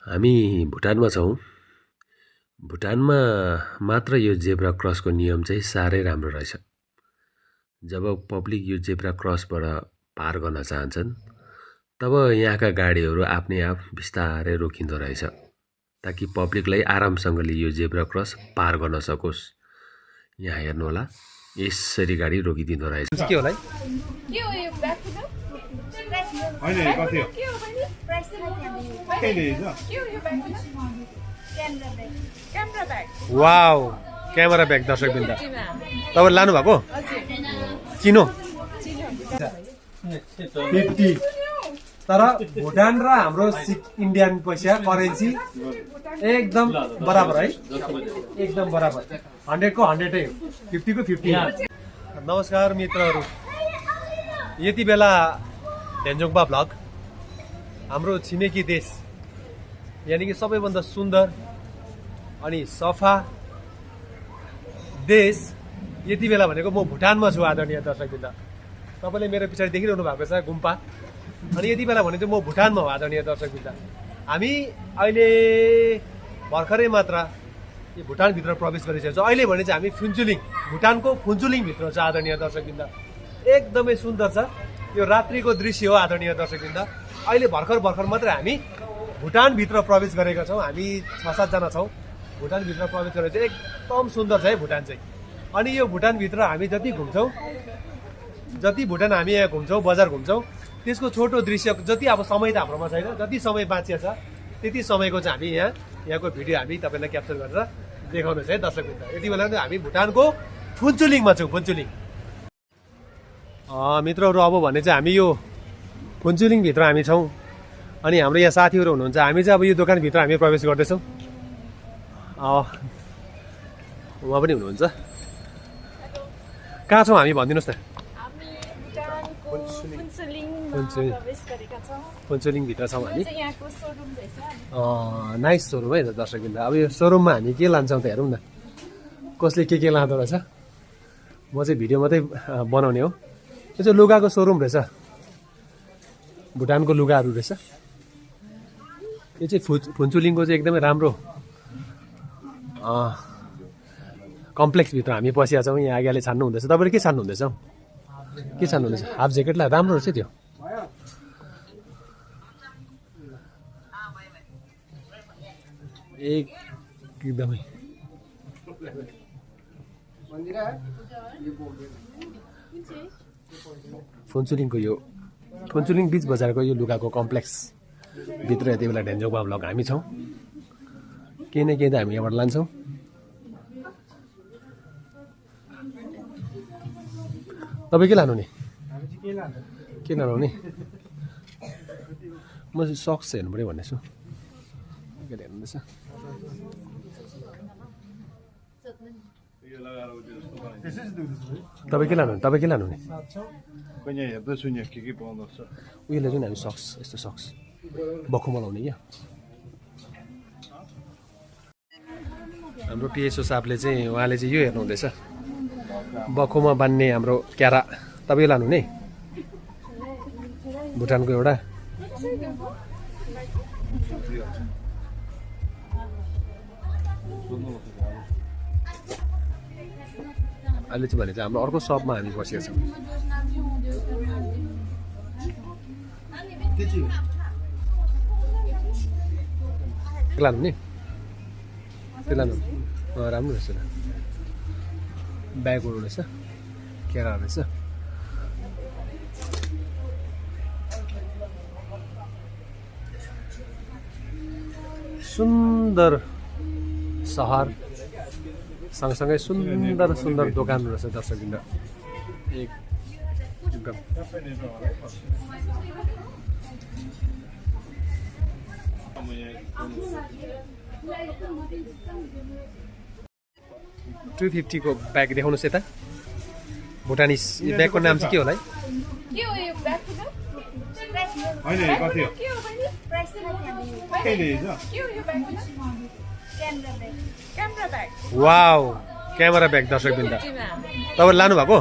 हामी भुटानमा छौँ। भुटानमा मात्र यो जेब्रा क्रसको नियम चाहिँ साह्रै राम्रो रहेछ। जब पब्लिक यो जेब्रा क्रसबाट पार गर्न चाहन्छन् तब यहाँका गाडीहरू आफ्नै आप बिस्तारै रोकिँदो रहेछ ताकि पब्लिकलाई आरामसँगले यो जेब्रा क्रस पार गर्न सकोस्। यहाँ हेर्नुहोला, यसरी गाडी रोकिदिँदो रहेछ। के होला है? वाउ, क्यामेरा ब्याग दर्शकवृन्द तपाईहरु लानु भएको? चिनो 50 तर भुटान र हाम्रो इन्डियन पैसा करेन्सी एकदम बराबर है, एकदम बराबर। 100 को 100 है, 50 को 50। नमस्कार मित्रहरू, यति बेला डेन्जोङपा भ्लग हाम्रो छिमेकी देश यानी कि सबैभन्दा सुन्दर अनि सफा देश यति बेला भनेको म भुटानमा छु आदरणीय दर्शकवृन्द। तपाईले मेरो पछाडि देखिरहनु भएको छ गुम्पा, अनि यति बेला भने चाहिँ म भुटानमा हो आदरणीय दर्शकवृन्द। हामी अहिले भर्खरै मात्र यो भुटानभित्र प्रवेश गरिसकेको छौँ। अहिले भने चाहिँ हामी फुन्चुलिङ, भुटानको फुन्चुलिङभित्र छ आदरणीय दर्शकवृन्द। एकदमै सुन्दर छ, यो रात्रिको दृश्य हो आदरणीय दर्शकवृन्द। अहिले भर्खर मात्र हामी भुटानभित्र प्रवेश गरेका छौँ। हामी 6-7 जना छौँ भुटानभित्र प्रवेश गरेर चाहिँ एकदम सुन्दर छ है भुटान चाहिँ। अनि यो भुटानभित्र हामी जति घुम्छौँ, जति भुटान हामी यहाँ घुम्छौँ, बजार घुम्छौँ, त्यसको छोटो दृश्य जति अब समय त हाम्रोमा छैन, जति समय बाँचिया छ त्यति समयको चाहिँ हामी यहाँको भिडियो हामी तपाईँलाई क्याप्चर गरेर देखाउनु छ है दर्शकवृन्द। यति बेला हामी भुटानको फुन्चुलिङमा छौँ, फुन्चुलिङ। मित्रहरू, अब भने चाहिँ हामी यो फुन्चुलिङभित्र हामी छौँ अनि हाम्रो यहाँ साथीहरू हुनुहुन्छ। हामी चाहिँ अब यो दोकानभित्र हामी प्रवेश गर्दैछौँ। उहाँ पनि हुनुहुन्छ। कहाँ छौँ हामी भनिदिनुहोस् न। फुन्चुलिङभित्र छौँ हामी। नाइस सोरुम है दर्शकवृन्द। अब यो सोरुममा हामी के लान्छौँ त हेरौँ न, कसले के लाँदो रहेछ। म चाहिँ भिडियो मात्रै बनाउने हो। यो चाहिँ लुगाको सोरुम रहेछ, भुटानको लुगाहरू रहेछ। यो चाहिँ फुन्चुलिङको चाहिँ एकदमै राम्रो कम्प्लेक्सभित्र हामी पसिया छौँ। यहाँ आगाले छान्नु हुँदैछ। तपाईँले के छान्नु हुँदैछ? के छान्नु हुँदैछ? हाफ ज्याकेटलाई राम्रो रहेछ त्यो। एकदमै फुन्चुलिङको यो फुन्चुलिङ बिच बजारको यो लुगाको कम्प्लेक्स भित्र यति बेला डेन्जोङपा भ्लग हामी छौँ। केही न केही त हामी यहाँबाट लान्छौँ। तपाईँ के लानु नि? के लानु नि? म चाहिँ सक्स हेर्नु पऱ्यो भन्दैछु। के हेर्नुहुँदैछ? तपाईँ के लानु? तपाईँ के लानु नि? हेर्दैछु नि के पाउँदो रहेछ। उयोले जुन हामी सक्स, यस्तो सक्स बखुमा लाउने क्या। हाम्रो पिएसओ साहबले चाहिँ उहाँले चाहिँ यो हेर्नु हुँदैछ, बखुमा बान्ने हाम्रो क्यारा। तपाईँ लानु नि? भुटानको एउटा अहिले चाहिँ भने चाहिँ हाम्रो अर्को सपमा हामी बसेका छौँ। के लानु नि? के लानु? राम्रो रहेछ, ब्यागहरू रहेछ, केरा रहेछ। सुन्दर सहर सँगसँगै सुन्दर दोकान रहेछ दर्शकवृन्द। एकदम 250 को ब्याग देखाउनुहोस् यता। भुटानिस यो ब्यागको नाम चाहिँ के होला है? वाउ, क्यामेरा ब्याग दर्शकवृन्द तपाईहरु लानु भएको?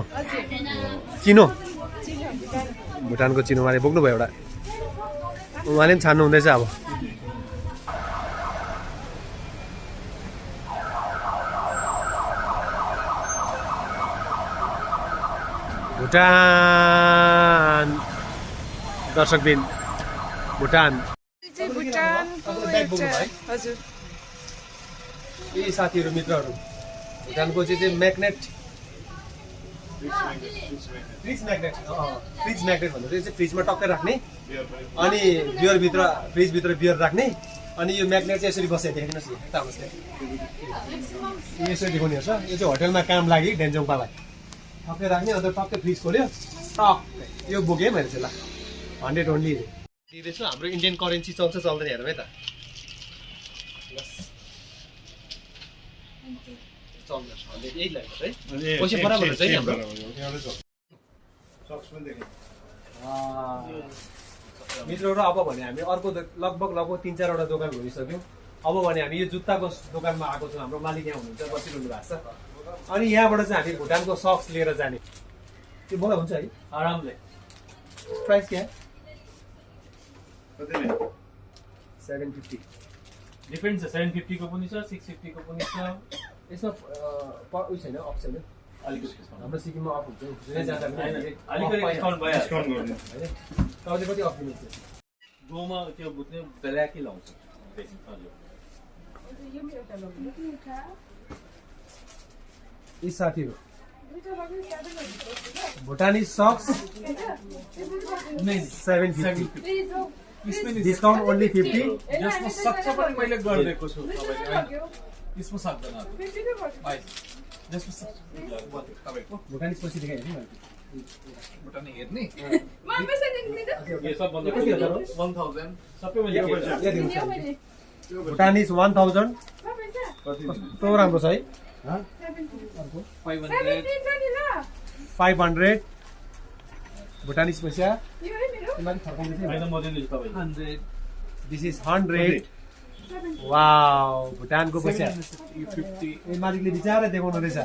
चिनो, भुटानको चिनो उहाँले बोक्नुभयो एउटा, उहाँले पनि छान्नु हुँदैछ। अब भुटान दर्शकबिन भुटान हजुर यी साथीहरू मित्रहरू भुटानको चाहिँ म्याग्नेट फ्रिज म्याग्नेट भन्दा चाहिँ फ्रिजमा टक्कै राख्ने अनि फ्रिजभित्र बियर राख्ने अनि यो म्याग्नेट चाहिँ यसरी बसेर देखाइदिनुहोस् न यता आउनुहोस् यसरी देखाउने हो यो चाहिँ होटेलमा काम लागि डेन्जोङपालाई टक्कै राख्ने अन्त टक्कै फ्रिज खोल्यो टक्कै यो बोकेँ मैले चाहिँ ल 100 ओन्ली दिँदैछु हाम्रो इन्डियन करेन्सी चल्छ चल्दैन हेरौँ है त चल्छ 100 यही लाग्छ है पैसा बराबर हुन्छ है हाम्रो मित्रहरू अब भने हामी अर्को लगभग 3-4वटा दोकान घुमिसक्यौँ अब भने हामी यो जुत्ताको दोकानमा आएको छौँ हाम्रो मालिक यहाँ हुनुहुन्छ बसिरहनु भएको छ अनि यहाँबाट चाहिँ हामी भुटानको सक्स लिएर जाने त्यो मलाई हुन्छ है आरामले प्राइस क्या 750 डिपेन्ड छ 750 को पनि छ 650 को पनि छ यसमा उयो छैन अफ छैन अलिकति हाम्रो सिक्किममा अफ हुन्छ जुनै जाँदा पनि अलिकति डिस्काउन्ट भयो डिस्काउन्ट गर्नु तपाईँले कति अफ दिनुहुन्छ गोमा त्यो बुझ्ने ब्ल्याकै लाउँछ यी साथीहरू भुटानी सक्स 750 डिस्काउन्ट ओन्ली 50 जसमा सक्छ पनि मैले गरिदिएको छु तपाईँले यसमा सक्दैन जसमा सक्छ तपाईँको भुटानी पैसा देखाइदिनु नि भुटानी हेर्ने यो सब बन्द 1000 सबै मैले भुटानी 1000 कस्तो राम्रो छ है 500 भुटानिस पैसा दिस इज 100 वाउ भुटानको पैसा ए मालिकले बिचारा देखाउनु रहेछ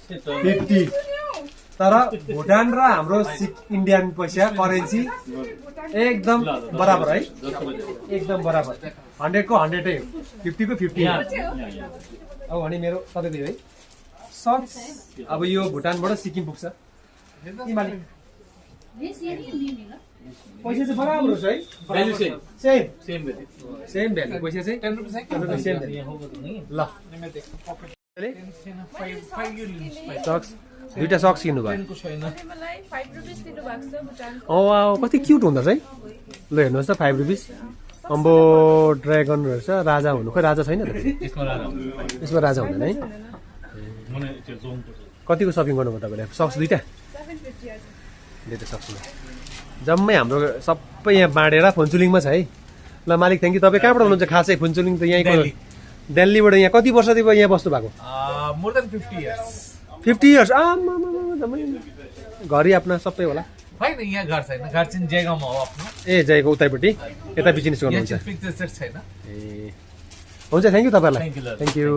50 तर भुटान र हाम्रो इन्डियन पैसा करेन्सी एकदम बराबर है एकदम बराबर 100 को 100 है 50 को 50 अब भने मेरो तपाईँको है सक्स अब यो भुटानबाट सिक्किम पुग्छ के मालिक पैसा चाहिँ बराबर छ है भ्यालु सेम सेम भ्यालु पैसा चाहिँ 10 रुपैयाँ सेम ल सक्स दुईटा सक्स किन्नु भयो कति क्युट हुँदो रहेछ है ल हेर्नुहोस् त 5 रुपिस अम्बो ड्रागन रहेछ राजा हुनु खोइ राजा छैन त यसमा राजा हुँदैन है कतिको सपिङ गर्नुभयो तपाईँले सक्स दुईटा सक्स जम्मै हाम्रो सबै यहाँ बाँडेर फुन्चुलिङमा छ है ल मालिक थ्याङ्क यू तपाईँ कहाँबाट हुनुहुन्छ खासै फुन्चुलिङ त यहीँको दिल्लीबाट यहाँ कति वर्षदेखि यहाँ बस्नु भएको मोर देन 50 इयर्स 50 इयर्स घरि आफ्ना सबै होला होइन यहाँ घर छैन घर चाहिँ जयगाउँमा हो आफ्नो ए जयको उतैपट्टि यता बिजनेस गर्नुहुन्छ छैन ए हुन्छ थ्याङ्क यू तपाईँलाई थ्याङ्क यू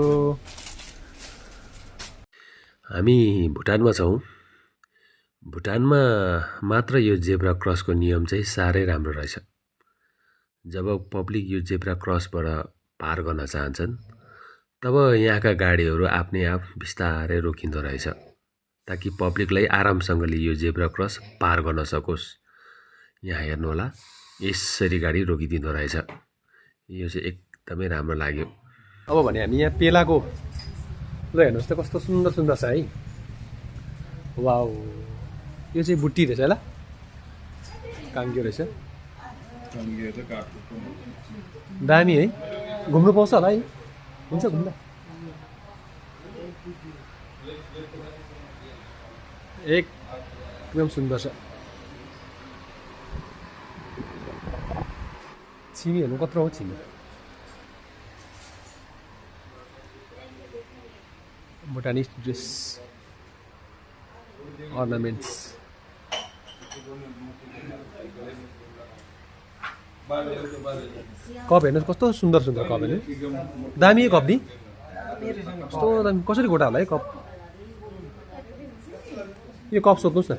हामी भुटानमा छौँ भुटानमा मात्र यो जेब्रा क्रसको नियम चाहिँ साह्रै राम्रो रहेछ जब पब्लिक यो जेब्रा क्रसबाट पार गर्न चाहन्छन् तब यहाँका गाडीहरू आफ्नै आप बिस्तारै रोकिँदो रहेछ ताकि पब्लिकलाई आरामसँगले यो जेब्रा क्रस पार गर्न सकोस् यहाँ हेर्नुहोला यसरी गाडी रोकिदिँदो रहेछ यो चाहिँ एकदमै राम्रो लाग्यो अब भने हामी यहाँ पेलाको ल हेर्नुहोस् त कस्तो सुन्दर सुन्दर छ है वाउ यो चाहिँ बुट्टी रहेछ ल काङ्ग्यो रहेछ दामी है घुम्नु पाउँछ होला है हुन्छ घुम्दा एकदम सुन्दर छ छिमी हेर्नु कत्रो हो छिमी भुटानिस ड्रेस ornaments कप हेर्नुहोस् कस्तो सुन्दर सुन्दर कप हेर्नु दामी कप नि कस्तो दामी कसरी गोटा होला है कप यो कप सोध्नुहोस् न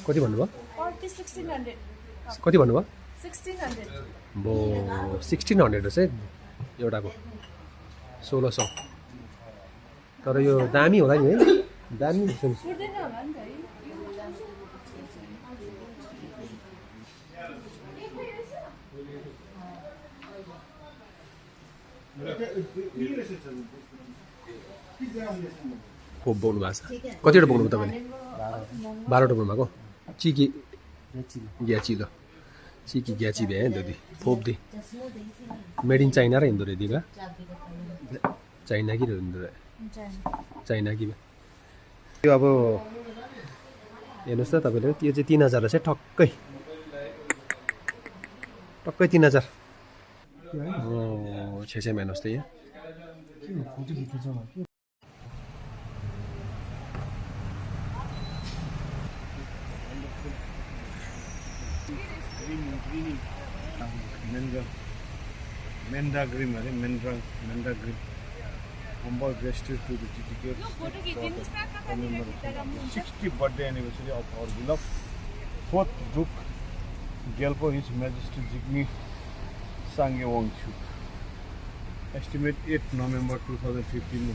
कति भन्नुभयो कति भन्नुभयो 1600 रहेछ है एउटाको 1600 तर यो दामी होला नि है दामी रहेछ नि पुर्दैन होला नि त है खोप बोक्नु भएको छ कतिवटा बोक्नु तपाईँले 12वटा बोक्नु भएको चिकी ग्याची ल चिकी ग्याची भ्या दि फोप दि मेड इन चाइना र हिँड्दो रहेछ दिगा चाइना कि हिँड्दो रहे चाइना कि त्यो अब हेर्नुहोस् त तपाईँले त्यो चाहिँ 3000 रहेछ ठक्कै टक्कै 3000 छेसेमा हेर्नुहोस् त यहाँ मेन्ड्रा ग्रिम अरे मेन्ड्रा Grimm humble gesture to the tickets commemorate 60th birthday anniversary of our beloved 4th Duke Gyalpo His Majesty Jigme Sangye Wangchuck. Estimate 8 November 2015